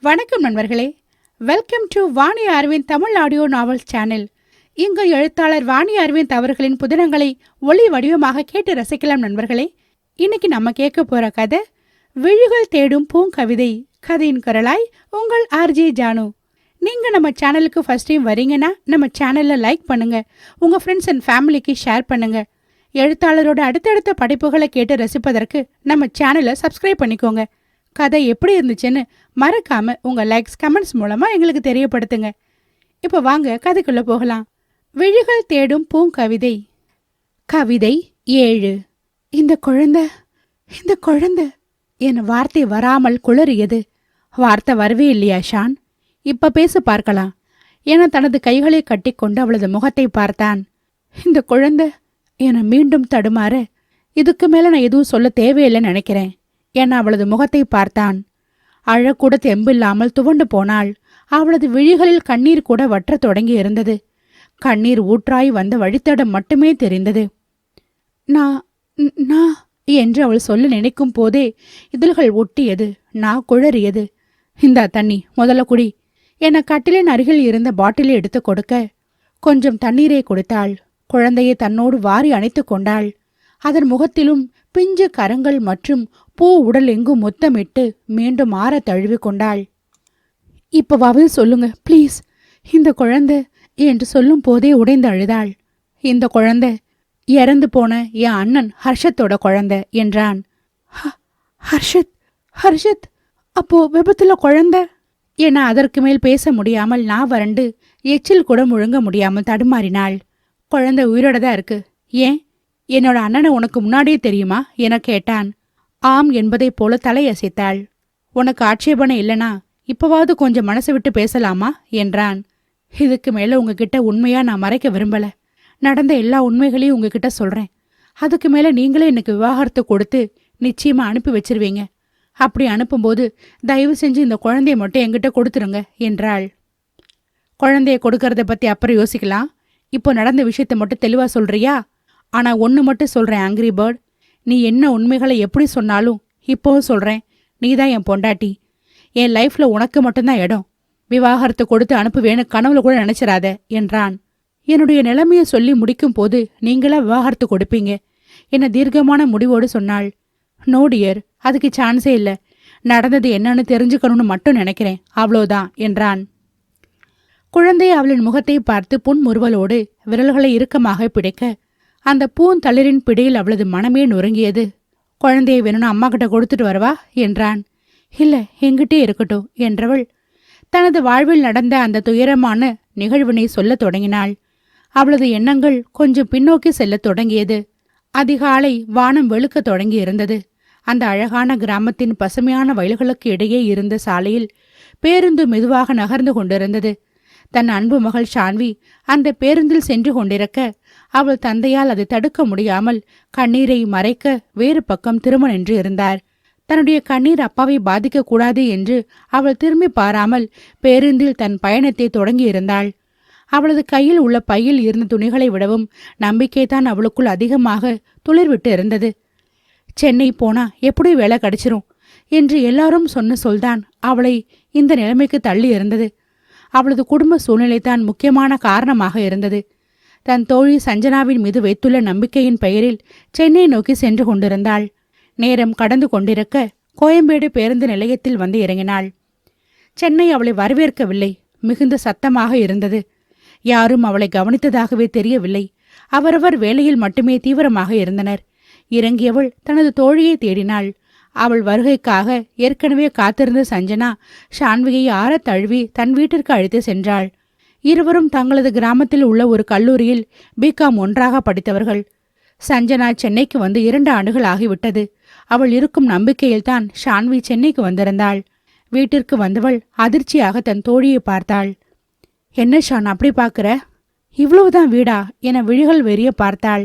வணக்கம் நண்பர்களே, welcome to Vani Aravind Tamil audio novels channel. இங்கு எழுத்தாளர் வாணி அரவிந்த் அவர்களின் புதினங்களை ஒளி வடிவமாக கேட்டு ரசிக்கலாம் நண்பர்களே. இன்னைக்கு நம்ம கேட்க போற கதை விழிகள் தேடும் பூங்கவிதை. கதையின் குரலாய் உங்கள் ஆர்ஜே ஜானு. நீங்க நம்ம சேனலுக்கு ஃபர்ஸ்ட் டைம் வரீங்கன்னா நம்ம சேனல்ல லைக் பண்ணுங்க, உங்க ஃப்ரெண்ட்ஸ் அண்ட் ஃபேமிலிக்கு ஷேர் பண்ணுங்க. எழுத்தாளரோட அடுத்தடுத்த படைப்புகளை கேட்டு ரசிப்பதற்கு நம்ம சேனலை சப்ஸ்கிரைப் பண்ணிக்கோங்க. கதை எப்படி இருந்துச்சுன்னு மறக்காம உங்க லைக்ஸ் கமெண்ட்ஸ் மூலமா எங்களுக்கு தெரியப்படுத்துங்க. இப்போ வாங்க கதைக்குள்ள போகலாம். விழிகள் தேடும் பூங்கவிதை. கவிதை 7. இந்த குழந்தை என் வார்த்தை வராமல் குளறியது. வார்த்தை வரவே இல்லையா ஷான்? இப்ப பேச பார்க்கலாம் என தனது கைகளை கட்டிக்கொண்டு அவளது முகத்தை பார்த்தான். இந்த குழந்தை என மீண்டும் தடுமாற, இதுக்கு மேல நான் எதுவும் சொல்ல தேவையில்லைன்னு நினைக்கிறேன் என அவளது முகத்தை பார்த்தான். அழக்கூட தெம்பில்லாமல் துவண்டு போனாள். அவளது விழிகளில் கண்ணீர் கூட வற்றத் தொடங்கி இருந்தது. கண்ணீர் ஊற்றாய் வந்த வழித்தடம் மட்டுமே தெரிந்தது. நான் என்று அவள் சொல்ல நினைக்கும் போதே இதழ்கள் ஒட்டியது, நான் குழறியது. இந்தா தண்ணி, முதல்ல குடி என கட்டிலின் அருகில் இருந்த பாட்டிலை எடுத்து கொடுக்க கொஞ்சம் தண்ணீரை குடித்தாள். குழந்தையை தன்னோடு வாரி அணைத்து கொண்டாள். அதன் முகத்திலும் பிஞ்சு கரங்கள் மற்றும் பூ உடல் எங்கும் முத்தமிட்டு மீண்டும் ஆற தழுவி கொண்டாள். இப்பவாவது சொல்லுங்க ப்ளீஸ், இந்த குழந்தை என்று சொல்லும் போதே உடைந்து அழுதாள். இந்த குழந்தை இறந்து போன என் அண்ணன் ஹர்ஷத்தோட குழந்தை என்றான். ஹர்ஷத் அப்போ விபத்துல குழந்தை என அதற்கு மேல் பேச முடியாமல் நான் வறண்டு எச்சில் கூட முழுங்க முடியாமல் தடுமாறினாள். குழந்தை உயிரோட தான் இருக்கு. ஏன், என்னோட அண்ணனை உனக்கு முன்னாடியே தெரியுமா என கேட்டான். ஆம் என்பதைப் போல தலையசைத்தாள். உனக்கு ஆட்சேபனை இல்லனா இப்பவாவது கொஞ்சம் மனசு விட்டு பேசலாமா என்றான். இதுக்கு மேல உங்ககிட்ட உண்மையா நான் மறைக்க விரும்பல. நடந்த எல்லா உண்மைகளையும் உங்ககிட்ட சொல்றேன். அதுக்கு மேல நீங்களே எனக்கு விவாகரத்து கொடுத்து நிச்சயமா அனுப்பி வச்சிருவீங்க. அப்படி அனுப்பும்போது தயவு செஞ்சு இந்த குழந்தைய மட்டும் என்கிட்ட கொடுத்துருங்க என்றாள். குழந்தைய கொடுக்கறத பத்தி அப்புறம் யோசிக்கலாம். இப்போ நடந்த விஷயத்த மட்டும் தெளிவா சொல்றியா? ஆனா ஒன்னு மட்டும் சொல்றேன் ஆங்கிரி பேர்ட், நீ என்ன உண்மைகளை எப்படி சொன்னாலும் இப்போவும் சொல்றேன், நீதான் என் பொண்டாட்டி. என் லைஃப்ல உனக்கு மட்டும்தான் இடம். விவாகரத்து கொடுத்து அனுப்புவேன்னு கனவுல கூட நினைச்சிடாத என்றான். என்னுடைய நிலைமையை சொல்லி முடிக்கும் போது நீங்களா விவாகரத்து கொடுப்பீங்க என தீர்க்கமான முடிவோடு சொன்னாள். நோ டியர், அதுக்கு சான்ஸே இல்லை. நடந்தது என்னன்னு தெரிஞ்சுக்கணும்னு மட்டும் நினைக்கிறேன், அவ்வளோதான் என்றான். குழந்தை அவளின் முகத்தை பார்த்து புன்முறுவலோடு விரல்களை இறுக்கமாக பிடிக்க அந்த பூந்தளிரின் பிடியில் அவளது மனமே நொறுங்கியது. குழந்தையை வேணும்னு அம்மா கிட்ட கொடுத்துட்டு வரவா என்றான். இல்ல, எங்கிட்டே இருக்கட்டும் என்றவள் தனது வாழ்வில் நடந்த அந்த துயரமான நிகழ்வினை சொல்லத் தொடங்கினாள். அவளது எண்ணங்கள் கொஞ்சம் பின்னோக்கி செல்லத் தொடங்கியது. அதிகாலை வானம் வெளுக்க தொடங்கி இருந்தது. அந்த அழகான கிராமத்தின் பசுமையான வயல்களுக்கு இடையே இருந்த சாலையில் பேருந்து மெதுவாக நகர்ந்து கொண்டிருந்தது. தன் அன்பு மகள் ஷான்வி அந்த பேருந்தில் சென்று கொண்டிருக்க அவள் தந்தையால் அதை தடுக்க முடியாமல் கண்ணீரை மறைக்க வேறு பக்கம் திரும்ப நின்று இருந்தார். தன்னுடைய கண்ணீர் அப்பாவை பாதிக்க கூடாது என்று அவள் திரும்பி பாராமல் பேருந்தில் தன் பயணத்தை தொடங்கி இருந்தாள். அவளது கையில் உள்ள பையில் இருந்த துணிகளை விடவும் நம்பிக்கைதான் அவளுக்குள் அதிகமாக துளிர்விட்டு இருந்தது. சென்னை போனா எப்படி வேலை கிடைச்சிரும் என்று எல்லாரும் சொன்ன சொல்தான் அவளை இந்த நிலைமைக்கு தள்ளி இருந்தது. அவளது குடும்ப சூழ்நிலைதான் முக்கியமான காரணமாக இருந்தது. தன் தோழி சஞ்சனாவின் மீது வைத்துள்ள நம்பிக்கையின் பெயரில் சென்னை நோக்கி சென்று கொண்டிருந்தாள். நேரம் கடந்து கொண்டிருக்க கோயம்பேடு பேருந்து நிலையத்தில் வந்து இறங்கினாள். சென்னை அவளை வரவேற்கவில்லை. மிகுந்த சத்தமாக இருந்தது. யாரும் அவளை கவனித்ததாகவே தெரியவில்லை. அவரவர் வேலையில் மட்டுமே தீவிரமாக இருந்தனர். இறங்கியவள் தனது தோழியை தேடினாள். அவள் வருகைக்காக ஏற்கனவே காத்திருந்த சஞ்சனா ஷான்வியை ஆற தழுவி தன் வீட்டிற்கு அழைத்து சென்றாள். இருவரும் தங்களது கிராமத்தில் உள்ள ஒரு கல்லூரியில் பிகாம் ஒன்றாக படித்தவர்கள். சஞ்சனா சென்னைக்கு வந்து 2 ஆண்டுகள் ஆகிவிட்டது. அவள் இருக்கும் நம்பிக்கையில்தான் ஷான்வி சென்னைக்கு வந்திருந்தாள். வீட்டிற்கு வந்தவள் அதிர்ச்சியாக தன் தோழியை பார்த்தாள். என்ன ஷான் அப்படி பார்க்கிற? இவ்வளவுதான் வீடா என விழிகள் வெறிய பார்த்தாள்.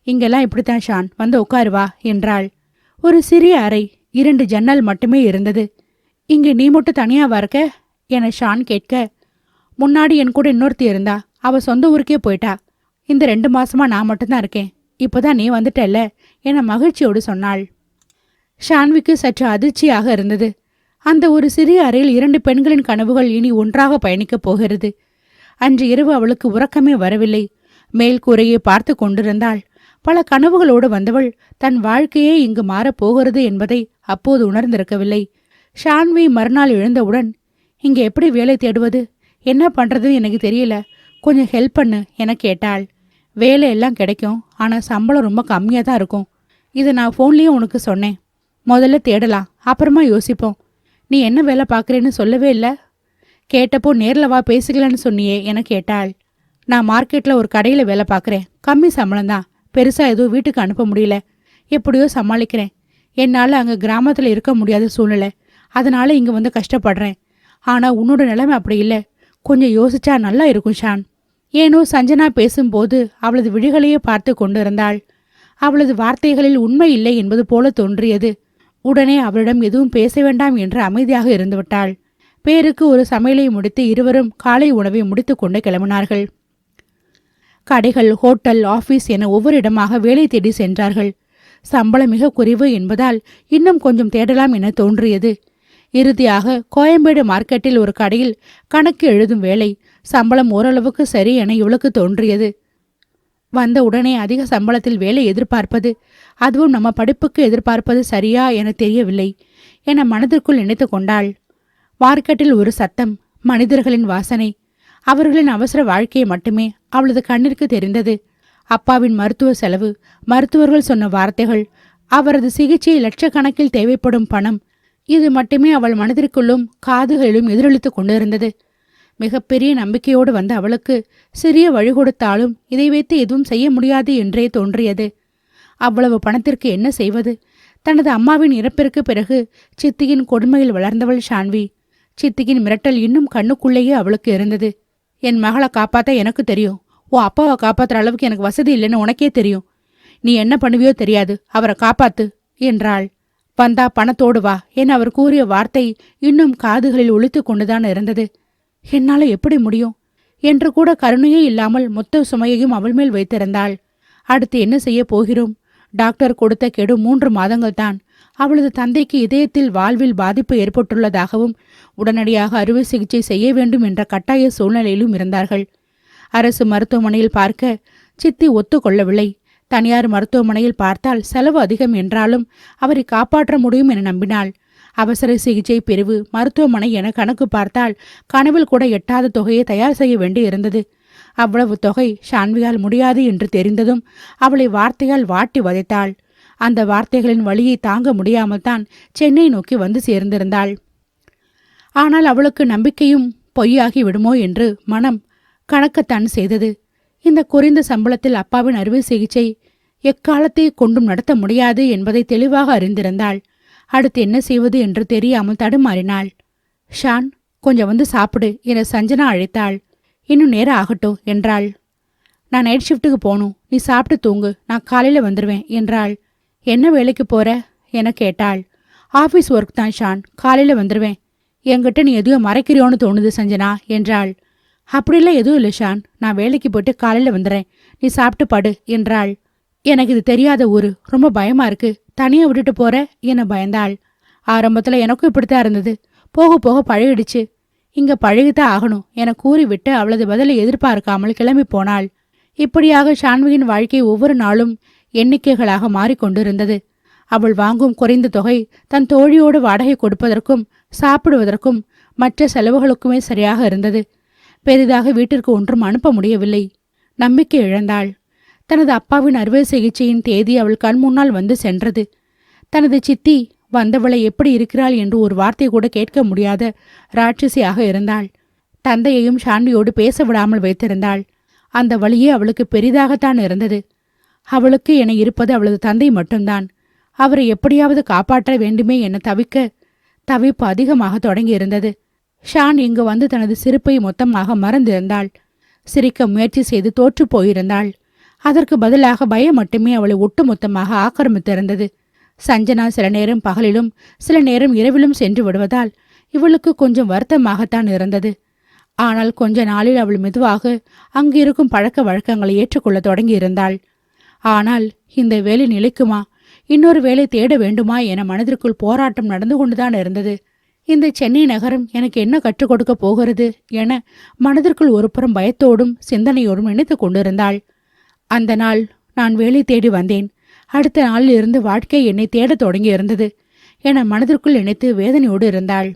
இங்கெல்லாம் இப்படித்தான் ஷான், வந்து உட்காருவா என்றாள். ஒரு சிறிய அறை, 2 ஜன்னல் மட்டுமே இருந்தது. இங்கே நீ மட்டும் தனியாவா இருக்க என ஷான் கேட்க, முன்னாடி என் கூட இன்னொருத்தி இருந்தா, அவ சொந்த ஊருக்கே போயிட்டா. இந்த 2 மாசமா நான் மட்டும்தான் இருக்கேன். இப்போதான் நீ வந்துட்டல்ல என மகிழ்ச்சியோடு சொன்னாள். ஷான்விக்கு சற்று அதிர்ச்சியாக இருந்தது. அந்த ஒரு சிறிய அறையில் 2 பெண்களின் கனவுகள் இனி ஒன்றாக பயணிக்கப் போகிறது. அன்று இரவு அவளுக்கு உறக்கமே வரவில்லை. மேல் கூரையை பார்த்து கொண்டிருந்தாள். பல கனவுகளோடு வந்தவள் தன் வாழ்க்கையே இங்கு மாறப்போகிறது என்பதை அப்போது உணர்ந்திருக்கவில்லை. ஷான்வி மறுநாள் எழுந்தவுடன், இங்கே எப்படி வேலை தேடுவது, என்ன பண்றதுன்னு எனக்கு தெரியல, கொஞ்சம் ஹெல்ப் பண்ணு என கேட்டாள். வேலை எல்லாம் கிடைக்கும், ஆனால் சம்பளம் ரொம்ப கம்மியாக தான் இருக்கும். இதை நான் ஃபோன்லேயும் உனக்கு சொன்னேன். முதல்ல தேடலாம், அப்புறமா யோசிப்போம். நீ என்ன வேலை பார்க்குறேன்னு சொல்லவே இல்லை. கேட்டப்போ நேரில் வா பேசிக்கலான்னு சொன்னியே என கேட்டாள். நான் மார்க்கெட்டில் ஒரு கடையில் வேலை பார்க்குறேன். கம்மி சம்பளம்தான். பெருசாக எதுவும் வீட்டுக்கு அனுப்ப முடியல. எப்படியோ சமாளிக்கிறேன். என்னால் அங்கே கிராமத்தில் இருக்க முடியாத சூழ்நிலை. அதனால இங்கே வந்து கஷ்டப்படுறேன். ஆனால் உன்னோட நிலைமை அப்படி இல்லை. கொஞ்சம் யோசிச்சா நல்லா இருக்கும் ஷான். ஏனோ சஞ்சனா பேசும்போது அவளது விழிகளையே பார்த்து கொண்டிருந்தாள். அவளது வார்த்தைகளில் உண்மை இல்லை என்பது போல தோன்றியது. உடனே அவளிடம் எதுவும் பேச வேண்டாம் என்று அமைதியாக இருந்துவிட்டாள். பேருக்கு ஒரு சமையலை முடித்து இருவரும் காலை உணவை முடித்து கொண்டு கிளம்பினார்கள். கடைகள், ஹோட்டல், ஆபீஸ் என ஒவ்வொரு இடமாக வேலை தேடி சென்றார்கள். சம்பளம் மிக குறைவு என்பதால் இன்னும் கொஞ்சம் தேடலாம் என தோன்றியது. இறுதியாக கோயம்பேடு மார்க்கெட்டில் ஒரு கடையில் கணக்கு எழுதும் வேலை. சம்பளம் ஓரளவுக்கு சரி என இவளுக்கு தோன்றியது. வந்த உடனே அதிக சம்பளத்தில் வேலை எதிர்பார்ப்பது, அதுவும் நம்ம படிப்புக்கு எதிர்பார்ப்பது சரியா என தெரியவில்லை என மனதிற்குள் நினைத்து கொண்டாள். மார்க்கெட்டில் ஒரு சத்தம், மனிதர்களின் வாசனை, அவர்களின் அவசர வாழ்க்கையை மட்டுமே அவளது கண்ணிற்கு தெரிந்தது. அப்பாவின் மருத்துவ செலவு, மருத்துவர்கள் சொன்ன வார்த்தைகள், அவரது சிகிச்சை, லட்சக்கணக்கில் தேவைப்படும் பணம், இது மட்டுமே அவள் மனதிற்குள்ளும் காதுகளிலும் எதிரொலித்துக் கொண்டிருந்தது. மிகப்பெரிய நம்பிக்கையோடு வந்த அவளுக்கு சிறிய வழி கொடுத்தாலும் இதை வைத்து எதுவும் செய்ய முடியாது என்றே தோன்றியது. அவ்வளவு பணத்திற்கு என்ன செய்வது? தனது அம்மாவின் இறப்பிற்கு பிறகு சித்தியின் கொடுமையில் வளர்ந்தவள் ஷான்வி. சித்தியின் மிரட்டல் இன்னும் கண்ணுக்குள்ளேயே அவளுக்கு இருந்தது. என் மகளை காப்பாற்ற எனக்கு தெரியும். உன் அப்பாவை காப்பாற்றுற அளவுக்கு எனக்கு வசதி இல்லைன்னு உனக்கே தெரியும். நீ என்ன பண்ணுவியோ தெரியாது, அவரை காப்பாத்து என்றாள். வந்தா பணத்தோடு வா என அவர் கூறிய வார்த்தை இன்னும் காதுகளில் ஒலித்து கொண்டுதான் இருந்தது. என்னால எப்படி முடியும் என்று கூட கருணையே இல்லாமல் மொத்த சுமையையும் அவள் மேல் வைத்திருந்தாள். அடுத்து என்ன செய்ய போகிறோம்? டாக்டர் கொடுத்த கெடு 3 மாதங்கள் தான். அவளது தந்தைக்கு இதயத்தில் வாழ்வில் பாதிப்பு ஏற்பட்டுள்ளதாகவும் உடனடியாக அறுவை சிகிச்சை செய்ய வேண்டும் என்ற கட்டாய சூழ்நிலையிலும் இருந்தார்கள். அரசு மருத்துவமனையில் பார்க்க சித்தி ஒத்துக்கொள்ளவில்லை. தனியார் மருத்துவமனையில் பார்த்தால் செலவு அதிகம் என்றாலும் அவரை காப்பாற்ற முடியும் என நம்பினாள். அவசர சிகிச்சை பிரிவு, மருத்துவமனை என கணக்கு பார்த்தால் கனவில் கூட எட்டாத தொகையை தயார் செய்ய வேண்டி இருந்தது. அவ்வளவு தொகை ஷான்வியால் முடியாது என்று தெரிந்ததும் அவளை வார்த்தையால் வாட்டி வதைத்தாள். அந்த வார்த்தைகளின் வலியை தாங்க முடியாமல் தான் சென்னை நோக்கி வந்து சேர்ந்திருந்தாள். ஆனால் அவளுக்கு நம்பிக்கையும் பொய்யாகி விடுமோ என்று மனம் கணக்கத்தான் செய்தது. இந்த குறைந்த சம்பளத்தில் அப்பாவின் அறுவை சிகிச்சை எக்காலத்தை கொண்டும் நடத்த முடியாது என்பதை தெளிவாக அறிந்திருந்தாள். அடுத்து என்ன செய்வது என்று தெரியாமல் தடுமாறினாள். ஷான், கொஞ்சம் வந்து சாப்பிடு என சஞ்சனா அழைத்தாள். இன்னும் நேரம் ஆகட்டும் என்றாள். நான் நைட் ஷிஃப்ட்டுக்கு போகணும், நீ சாப்பிட்டு தூங்கு, நான் காலையில் வந்துடுவேன் என்றாள். என்ன வேலைக்கு போற என கேட்டாள். ஆஃபீஸ் ஒர்க் தான் ஷான், காலையில் வந்துடுவேன். என்கிட்ட நீ எதுவும் மறைக்கிறியோன்னு தோணுது சஞ்சனா என்றாள். அப்படிலாம் எதுவும் இல்லை ஷான், நான் வேலைக்கு போயிட்டு காலையில் வந்துடுறேன், நீ சாப்பிட்டு படு என்றாள். எனக்கு இது தெரியாத ஊரு, ரொம்ப பயமா இருக்கு, தனியாக விட்டுட்டு போற என பயந்தாள். ஆரம்பத்தில் எனக்கும் இப்படித்தான் இருந்தது, போக போக பழகிடுச்சு. இங்க பழகித்தான் ஆகணும் என கூறிவிட்டு அவளது பதிலை எதிர்பார்க்காமல் கிளம்பி போனாள். இப்படியாக ஷான்வியின் வாழ்க்கை ஒவ்வொரு நாளும் எண்ணிக்கைகளாக மாறிக்கொண்டிருந்தது. அவள் வாங்கும் குறைந்த தொகை தன் தோழியோடு வாடகை கொடுப்பதற்கும் சாப்பிடுவதற்கும் மற்ற செலவுகளுக்குமே சரியாக இருந்தது. பெரிதாக வீட்டிற்கு ஒன்றும் அனுப்ப முடியவில்லை. நம்பிக்கை இழந்தாள். தனது அப்பாவின் அறுவை சிகிச்சையின் தேதி அவள் கண் முன்னால் வந்து சென்றது. தனது சித்தி வந்தவளை எப்படி இருக்கிறாள் என்று ஒரு வார்த்தை கூட கேட்க முடியாத ராட்சசியாக இருந்தாள். தந்தையையும் ஷான்வியோடு பேச விடாமல் வைத்திருந்தாள். அந்த வழியே அவளுக்கு பெரிதாகத்தான் இருந்தது. அவளுக்கு என இருப்பது அவளது தந்தை மட்டும்தான். அவரை எப்படியாவது காப்பாற்ற வேண்டுமே என தவிப்பு அதிகமாக தொடங்கியிருந்தது. ஷான் இங்கு வந்து தனது சிரிப்பை மொத்தமாக மறந்திருந்தாள். சிரிக்க முயற்சி செய்து தோற்று போயிருந்தாள். அதற்கு பதிலாக பயம் மட்டுமே அவளை ஒட்டுமொத்தமாக ஆக்கிரமித்திருந்தது. சஞ்சனா சில நேரம் பகலிலும் சில நேரம் இரவிலும் சென்று விடுவதால் இவளுக்கு கொஞ்சம் வருத்தமாகத்தான் இருந்தது. ஆனால் கொஞ்ச நாளில் அவள் மெதுவாக அங்கிருக்கும் பழக்க வழக்கங்களை ஏற்றுக்கொள்ள தொடங்கியிருந்தாள். ஆனால் இந்த வேலை நிலைக்குமா, இன்னொரு வேலை தேட வேண்டுமா என மனதிற்குள் போராட்டம் நடந்து கொண்டுதான் இருந்தது. இந்த சென்னை நகரம் எனக்கு என்ன கற்றுக் கொடுக்க போகிறது என மனதிற்குள் ஒரு புறம் பயத்தோடும் சிந்தனையோடும் நினைத்து கொண்டிருந்தாள். அந்த நாள் நான் வேலை தேடி வந்தேன். அடுத்த நாளில் இருந்து வாழ்க்கை என்னை தேடத் தொடங்கி இருந்தது என மனதிற்குள் நினைத்து வேதனையோடு இருந்தாள்.